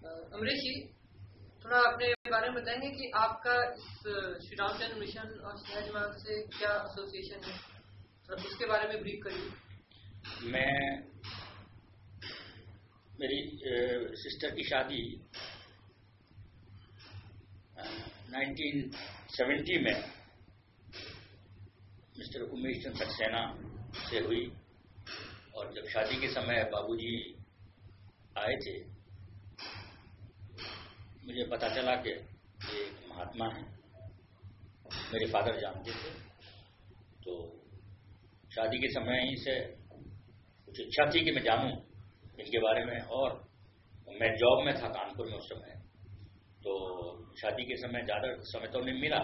अमरीश जी, थोड़ा अपने बारे में बताएंगे कि आपका इस श्री रामचंद्र मिशन और सहजमार्ग से क्या एसोसिएशन है, तो उसके बारे में ब्रीफ करिए। मेरी सिस्टर की शादी 1970 में मिस्टर उमेश चंद्र सक्सेना से हुई, और जब शादी के समय बाबूजी आए थे, मुझे पता चला कि ये एक महात्मा है। मेरे फादर जानते थे, तो शादी के समय ही से कुछ इच्छा थी कि मैं जानूं इनके बारे में, और मैं जॉब में था कानपुर में उस समय। तो शादी के समय ज़्यादा समय तो नहीं मिला,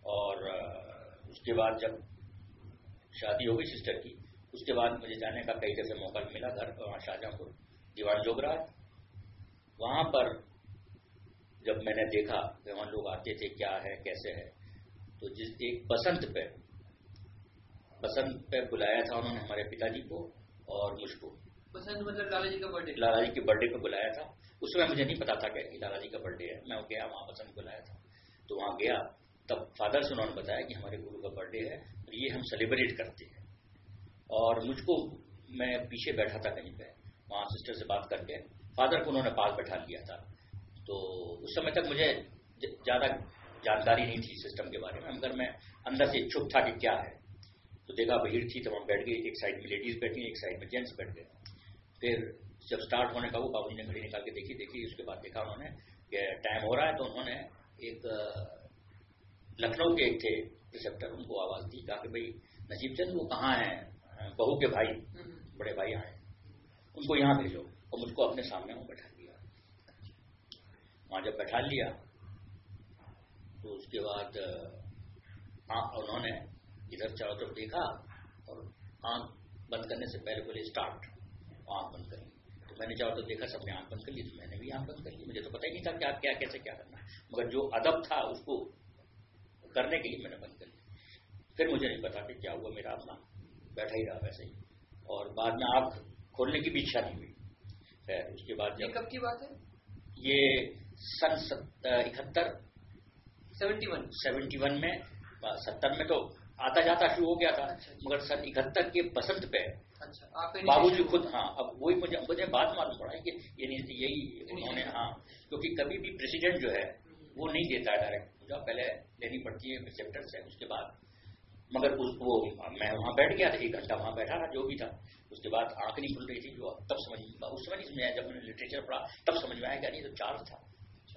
और उसके बाद जब शादी हो गई सिस्टर की, उसके बाद मुझे जाने का कई दफे मौका मिला घर, वहाँ शाहजहाँपुर दीवान जोगराज। वहाँ पर जब मैंने देखा कि वहाँ लोग आते थे, क्या है कैसे है, तो जिस एक बसंत पे बुलाया था उन्होंने हमारे पिताजी को और मुझको। बसंत मतलब लाला जी का बर्थडे? लाला जी के बर्थडे पे बुलाया था। उस समय मुझे नहीं पता था कि लाला जी का बर्थडे है। मैं गया वहाँ, बसंत बुलाया था, तो वहाँ गया, तब फादर से उन्होंने बताया कि हमारे गुरु का बर्थडे है और ये हम सेलिब्रेट करते हैं। और मुझको, मैं पीछे बैठा था कहीं पे, वहाँ सिस्टर से बात करके फादर को उन्होंने पास बैठा लिया था। तो उस समय तक मुझे ज़्यादा जानकारी नहीं थी सिस्टम के बारे में, मगर मैं अंदर से इच्छुक था कि क्या है। तो देखा भीड़ थी, तो वहाँ बैठ गई, एक साइड में लेडीज बैठी, एक साइड में जेंट्स बैठ गए। फिर जब स्टार्ट होने का वो, बाबूजी ने घड़ी निकाल के देखी, उसके बाद देखा उन्होंने कि टाइम हो रहा है, तो उन्होंने एक लखनऊ के एक थे प्रिसेप्टर, उनको आवाज़ दी, कहा कि भाई नजीब चंद वो कहाँ हैं, बहू के भाई, बड़े भाई आए, उनको यहाँ भेजो। और मुझको अपने सामने वो बैठा लिया। वहाँ जब बैठा लिया तो उसके बाद उन्होंने इधर चारों तरफ देखा, और आँख बंद करने से पहले बोले स्टार्ट, आँख बंद कर ली। तो मैंने चारों तरफ देखा, सबने आँख बंद कर ली, तो मैंने भी आँख बंद कर ली। मुझे तो पता ही नहीं था कि आप क्या कैसे क्या करना है, मगर जो अदब था उसको करने के लिए मैंने बंद कर ली। फिर मुझे नहीं पता कि क्या हुआ, मेरा अपना बैठा ही रहा वैसे ही, और बाद में आँख खोलने की भी इच्छा नहीं हुई। फिर उसके बाद ये कब की बात है? ये सन 71 में, 70 में तो आता जाता शुरू हो गया था। अच्छा। मगर सन 71 के बसंत पे बाबूजी खुद, अब वही मुझे बात मालूम पड़ा है कि यही उन्होंने, क्योंकि कभी भी प्रेसिडेंट जो है वो नहीं देता है डायरेक्ट पूजा, पहले लेनी पड़ती है प्रिसेप्टर से, उसके बाद। मगर वो मैं वहाँ बैठ गया था, 1 घंटा वहाँ बैठा था, जो भी था। उसके बाद आंख नहीं खुल रही थी, जो तब समझ, उस समय नहीं समझ आया, जब मैंने लिटरेचर पढ़ा तब समझ में आया कि नहीं तो चार्ज था।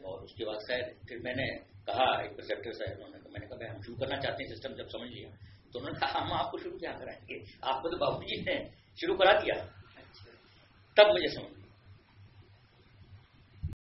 और उसके बाद शायद फिर मैंने कहा एक प्रिसेप्टर साहब, मैंने कहा भाई हम शुरू करना चाहते हैं सिस्टम। जब समझ लिया तो उन्होंने कहा हम आपको शुरू क्या कराएंगे, आपको तो बाबूजी ने शुरू करा दिया। तब मुझे समझ